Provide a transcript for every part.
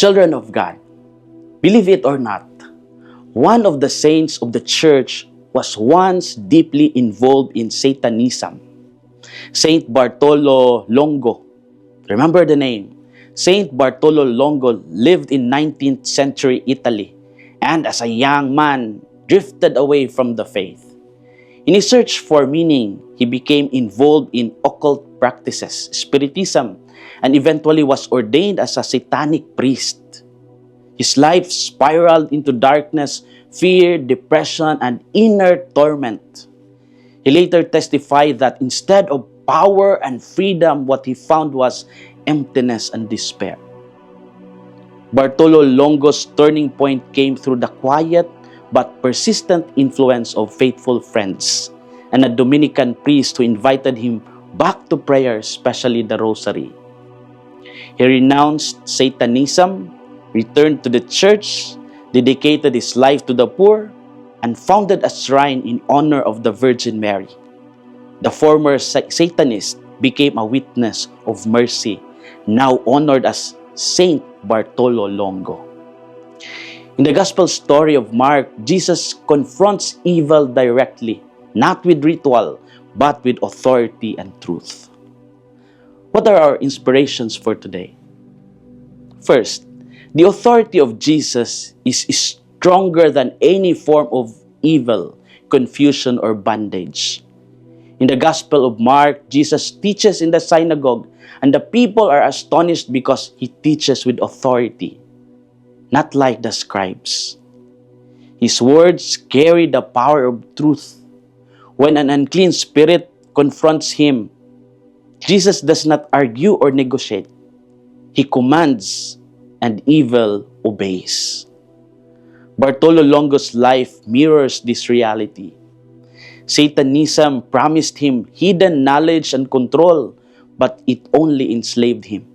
Children of God, believe it or not, one of the saints of the church was once deeply involved in Satanism. Saint Bartolo Longo. Remember the name? Saint Bartolo Longo lived in 19th century Italy and as a young man drifted away from the faith. In his search for meaning, he became involved in occult practices, spiritism, and eventually was ordained as a satanic priest. His life spiraled into darkness, fear, depression, and inner torment. He later testified that instead of power and freedom, what he found was emptiness and despair. Bartolo Longo's turning point came through the quiet but persistent influence of faithful friends and a Dominican priest who invited him back to prayer, especially the Rosary. He renounced Satanism, returned to the church, dedicated his life to the poor, and founded a shrine in honor of the Virgin Mary. The former Satanist became a witness of mercy, now honored as Saint Bartolo Longo. In the Gospel story of Mark, Jesus confronts evil directly, not with ritual, but with authority and truth. What are our inspirations for today? First, the authority of Jesus is stronger than any form of evil, confusion, or bondage. In the Gospel of Mark, Jesus teaches in the synagogue, and the people are astonished because he teaches with authority, not like the scribes. His words carry the power of truth. When an unclean spirit confronts him, Jesus does not argue or negotiate. He commands, and evil obeys. Bartolo Longo's life mirrors this reality. Satanism promised him hidden knowledge and control, but it only enslaved him.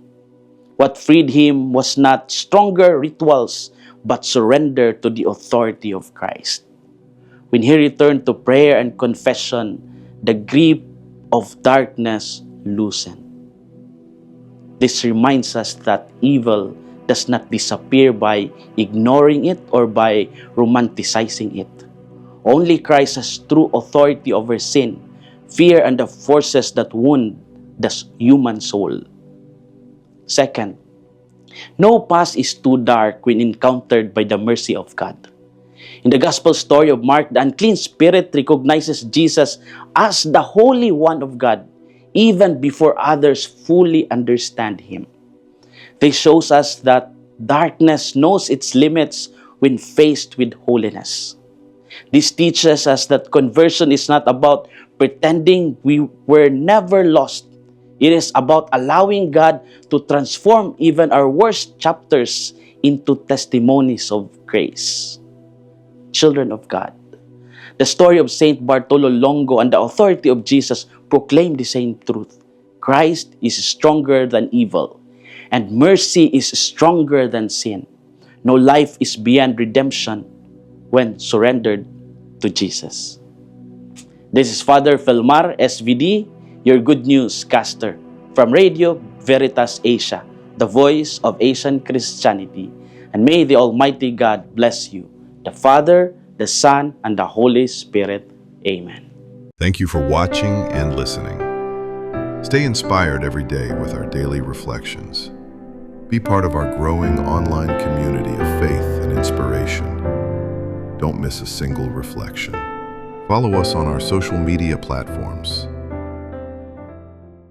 What freed him was not stronger rituals, but surrender to the authority of Christ. When he returned to prayer and confession, the grip of darkness loosened. This reminds us that evil does not disappear by ignoring it or by romanticizing it. Only Christ has true authority over sin, fear, and the forces that wound the human soul. Second, no past is too dark when encountered by the mercy of God. In the Gospel story of Mark, the unclean spirit recognizes Jesus as the Holy One of God, even before others fully understand him. This shows us that darkness knows its limits when faced with holiness. This teaches us that conversion is not about pretending we were never lost. It is about allowing God to transform even our worst chapters into testimonies of grace. Children of God, the story of Saint Bartolo Longo and the authority of Jesus proclaim the same truth. Christ is stronger than evil, and mercy is stronger than sin. No life is beyond redemption when surrendered to Jesus. This is Father Felmar, SVD, your Good News caster from Radio Veritas Asia, the voice of Asian Christianity. And may the Almighty God bless you, the Father, the Son, and the Holy Spirit. Amen. Thank you for watching and listening. Stay inspired every day with our daily reflections. Be part of our growing online community of faith and inspiration. Don't miss a single reflection. Follow us on our social media platforms